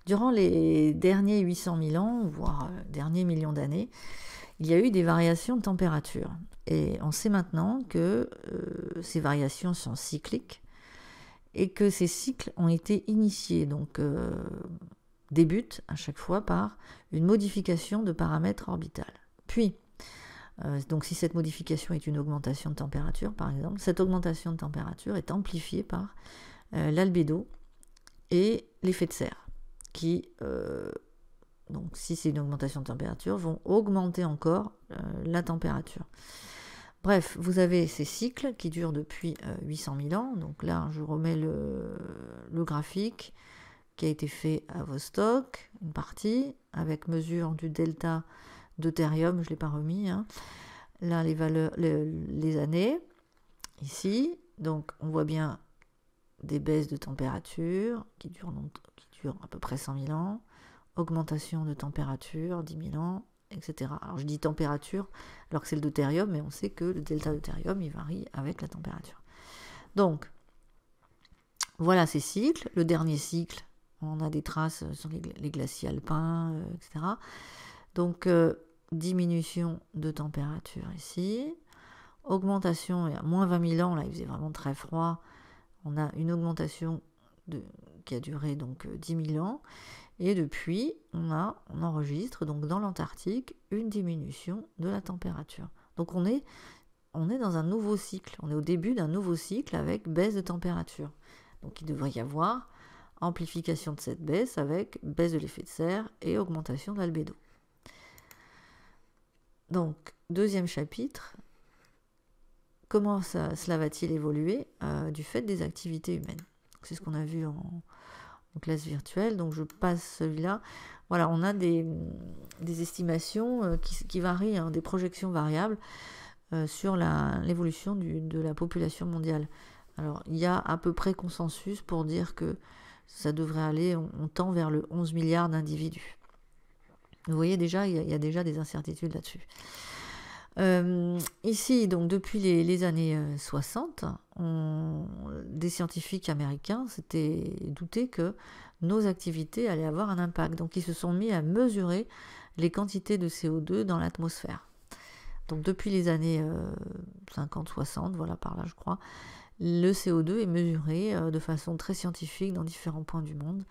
Durant les derniers 800 000 ans, voire derniers millions d'années, il y a eu des variations de température. Et on sait maintenant que ces variations sont cycliques et que ces cycles ont été initiés, donc débutent à chaque fois par une modification de paramètres orbitales. Puis, donc si cette modification est une augmentation de température, par exemple, cette augmentation de température est amplifiée par l'albédo et l'effet de serre, qui, donc si c'est une augmentation de température, vont augmenter encore la température. Bref, vous avez ces cycles qui durent depuis 800 000 ans. Donc là, je remets le graphique qui a été fait à Vostok, une partie, avec mesure du delta deutérium, je ne l'ai pas remis. Hein. Là, les valeurs, les années, ici. Donc, on voit bien des baisses de température qui durent à peu près 100 000 ans, augmentation de température, 10 000 ans, etc. Alors je dis température alors que c'est le deutérium, mais on sait que le delta deutérium il varie avec la température. Donc voilà ces cycles. Le dernier cycle, on a des traces sur les glaciers alpins, etc. Donc diminution de température ici, augmentation, à moins 20 000 ans, là il faisait vraiment très froid, on a une augmentation qui a duré donc 10 000 ans. Et depuis, on enregistre donc dans l'Antarctique une diminution de la température. Donc on est dans un nouveau cycle. On est au début d'un nouveau cycle avec baisse de température. Donc il devrait y avoir amplification de cette baisse avec baisse de l'effet de serre et augmentation de l'albédo. Donc, deuxième chapitre, comment cela va-t-il évoluer du fait des activités humaines? C'est ce qu'on a vu en classe virtuelle, donc je passe celui-là. Voilà, on a des estimations qui varient, hein, des projections variables sur l'évolution de la population mondiale. Alors, il y a à peu près consensus pour dire que ça devrait aller, on tend vers le 11 milliards d'individus. Vous voyez déjà, il y a déjà des incertitudes là-dessus. Ici, donc depuis les années 60, des scientifiques américains s'étaient doutés que nos activités allaient avoir un impact. Donc ils se sont mis à mesurer les quantités de CO2 dans l'atmosphère. Donc depuis les années 50-60, voilà par là je crois, le CO2 est mesuré de façon très scientifique dans différents points du monde.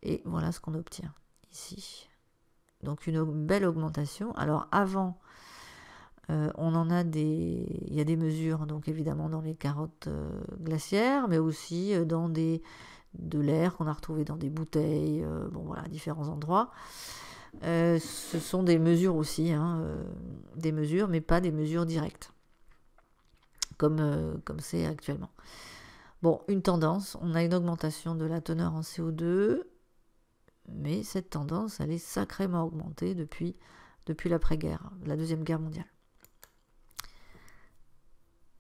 Et voilà ce qu'on obtient ici. Donc une belle augmentation. Alors avant, on en a il y a des mesures, donc évidemment dans les carottes glaciaires, mais aussi dans de l'air qu'on a retrouvé dans des bouteilles, bon voilà, différents endroits. Ce sont des mesures aussi, hein, des mesures, mais pas des mesures directes, comme c'est actuellement. Bon, une tendance, on a une augmentation de la teneur en CO2, mais cette tendance, elle est sacrément augmentée depuis l'après-guerre, la Deuxième Guerre mondiale.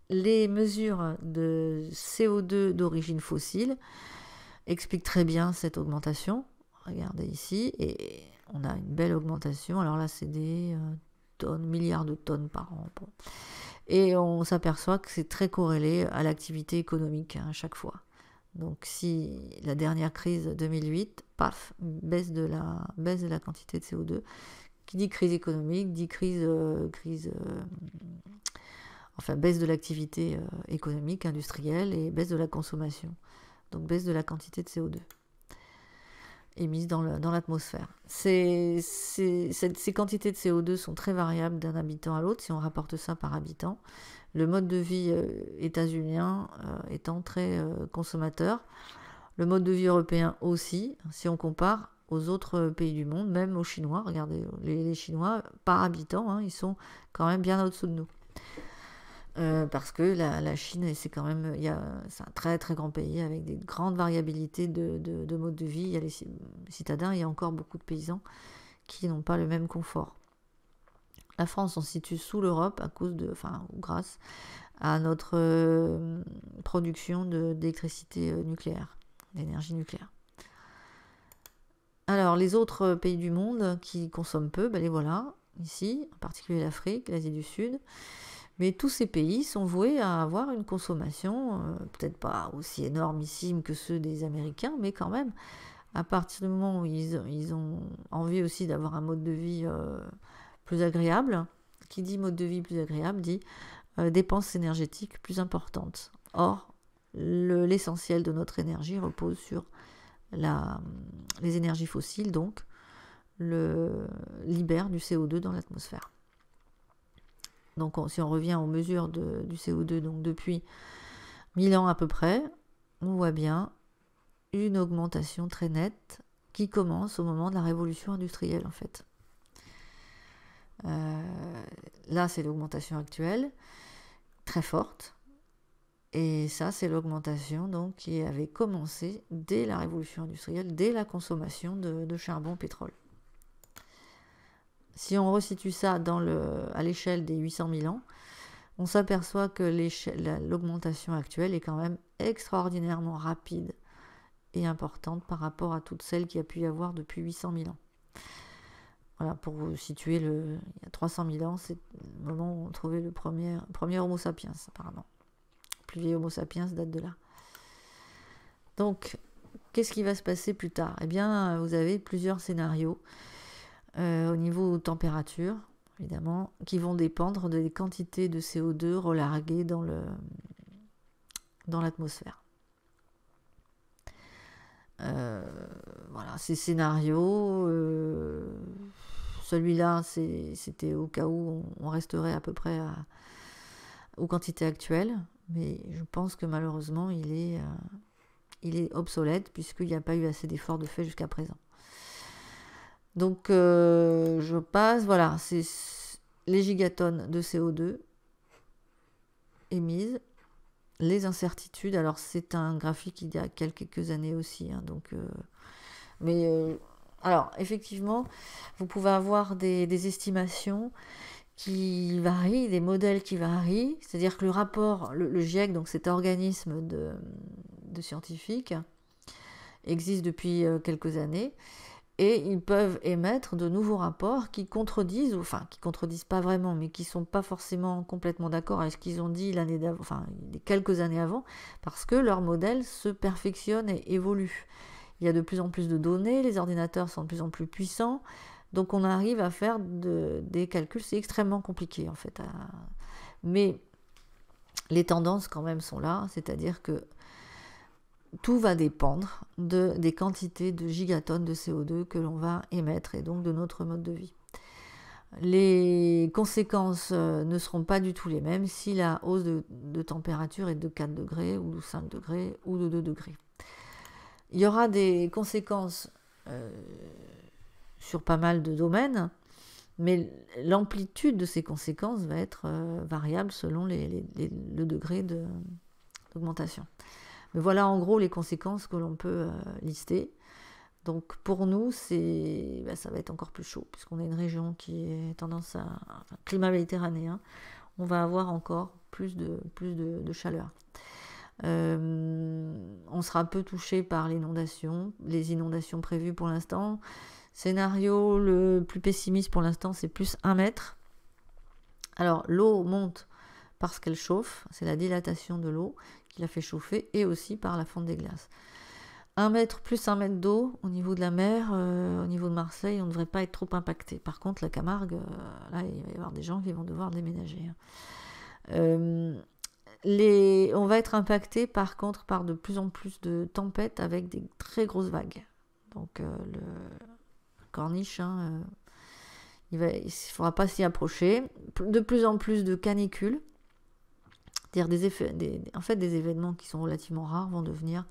Les mesures de CO2 d'origine fossile expliquent très bien cette augmentation. Regardez ici, et on a une belle augmentation. Alors là, c'est des tonnes, milliards de tonnes par an. Bon. Et on s'aperçoit que c'est très corrélé à l'activité économique à chaque fois. Donc si la dernière crise 2008, paf, baisse de la quantité de CO2. Qui dit crise économique, dit baisse de l'activité économique, industrielle et baisse de la consommation. Donc baisse de la quantité de CO2 émise dans l'atmosphère. Ces quantités de CO2 sont très variables d'un habitant à l'autre si on rapporte ça par habitant. Le mode de vie états-unien étant très consommateur. Le mode de vie européen aussi, si on compare aux autres pays du monde, même aux Chinois. Regardez, les Chinois, par habitant, hein, ils sont quand même bien au-dessous de nous. Parce que la Chine, c'est quand même, c'est un très très grand pays avec des grandes variabilités de mode de vie. Il y a les citadins, il y a encore beaucoup de paysans qui n'ont pas le même confort. La France, on se situe sous l'Europe grâce à notre production d'électricité nucléaire, d'énergie nucléaire. Alors, les autres pays du monde qui consomment peu, ben les voilà, ici, en particulier l'Afrique, l'Asie du Sud. Mais tous ces pays sont voués à avoir une consommation, peut-être pas aussi énormissime que ceux des Américains, mais quand même à partir du moment où ils ont envie aussi d'avoir un mode de vie plus agréable. Qui dit mode de vie plus agréable dit dépenses énergétiques plus importantes. Or, l'essentiel de notre énergie repose sur les énergies fossiles, donc libère du CO2 dans l'atmosphère. Donc si on revient aux mesures du CO2, donc depuis 1000 ans à peu près, on voit bien une augmentation très nette qui commence au moment de la révolution industrielle en fait. Là c'est l'augmentation actuelle, très forte, et ça c'est l'augmentation donc qui avait commencé dès la révolution industrielle, dès la consommation de charbon, pétrole. Si on resitue ça à l'échelle des 800 000 ans, on s'aperçoit que l'augmentation actuelle est quand même extraordinairement rapide et importante par rapport à toutes celles qu'il y a pu y avoir depuis 800 000 ans. Voilà, pour vous situer, il y a 300 000 ans, c'est le moment où on trouvait le premier Homo sapiens, apparemment. Le plus vieil Homo sapiens date de là. Donc, qu'est-ce qui va se passer plus tard? Eh bien, vous avez plusieurs scénarios au niveau température, évidemment, qui vont dépendre des quantités de CO2 relarguées dans l'atmosphère. Voilà, ces scénarios, celui-là, c'était au cas où on resterait à peu près aux quantités actuelles, mais je pense que malheureusement, il est obsolète puisqu'il n'y a pas eu assez d'efforts de fait jusqu'à présent. Donc, je passe, voilà, c'est les gigatonnes de CO2 émises, les incertitudes. Alors, c'est un graphique il y a quelques années aussi, hein, donc, alors, effectivement, vous pouvez avoir des estimations qui varient, des modèles qui varient, c'est-à-dire que le rapport, le GIEC, donc cet organisme de scientifiques, existe depuis quelques années. Et ils peuvent émettre de nouveaux rapports qui contredisent, enfin qui contredisent pas vraiment, mais qui sont pas forcément complètement d'accord avec ce qu'ils ont dit l'année d'avant, enfin quelques années avant, parce que leur modèle se perfectionne et évolue. Il y a de plus en plus de données, les ordinateurs sont de plus en plus puissants, donc on arrive à faire des calculs, c'est extrêmement compliqué en fait. Mais les tendances quand même sont là, c'est-à-dire que tout va dépendre des quantités de gigatonnes de CO2 que l'on va émettre et donc de notre mode de vie. Les conséquences ne seront pas du tout les mêmes si la hausse de température est de 4 degrés ou de 5 degrés ou de 2 degrés. Il y aura des conséquences sur pas mal de domaines, mais l'amplitude de ces conséquences va être variable selon le degré d'augmentation. Mais voilà en gros les conséquences que l'on peut lister. Donc pour nous, ça va être encore plus chaud, puisqu'on a une région qui est tendance climat méditerranéen, on va avoir encore plus de chaleur. On sera peu touché par les inondations prévues pour l'instant. Scénario le plus pessimiste pour l'instant, c'est plus 1 mètre. Alors l'eau monte parce qu'elle chauffe, c'est la dilatation de l'eau qui la fait chauffer, et aussi par la fonte des glaces. 1 mètre plus 1 mètre d'eau au niveau de la mer, au niveau de Marseille, on ne devrait pas être trop impacté. Par contre, la Camargue, là, il va y avoir des gens qui vont devoir déménager. On va être impacté par contre par de plus en plus de tempêtes avec des très grosses vagues. Donc le corniche, il ne faudra pas s'y approcher. De plus en plus de canicules. C'est-à-dire des événements qui sont relativement rares vont devenir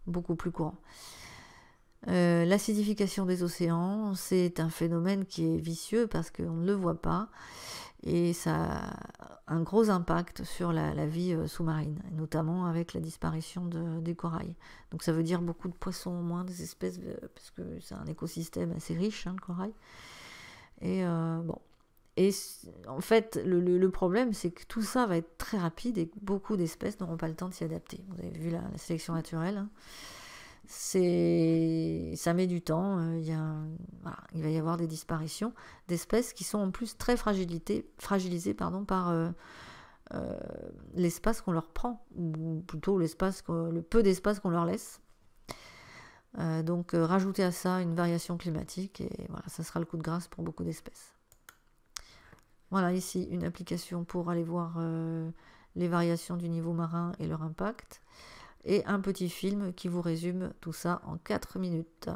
beaucoup plus courants. L'acidification des océans, c'est un phénomène qui est vicieux parce qu'on ne le voit pas, et ça a un gros impact sur la vie sous-marine, notamment avec la disparition des corails. Donc ça veut dire beaucoup de poissons en moins, des espèces, parce que c'est un écosystème assez riche, le corail. Et bon. Et en fait, le problème, c'est que tout ça va être très rapide et beaucoup d'espèces n'auront pas le temps de s'y adapter. Vous avez vu la sélection naturelle, hein. Ça met du temps. Il va y avoir des disparitions d'espèces qui sont en plus très fragilisées par l'espace qu'on leur prend, ou plutôt le peu d'espace qu'on leur laisse. Donc rajoutez à ça une variation climatique et voilà, ça sera le coup de grâce pour beaucoup d'espèces. Voilà ici une application pour aller voir les variations du niveau marin et leur impact. Et un petit film qui vous résume tout ça en 4 minutes.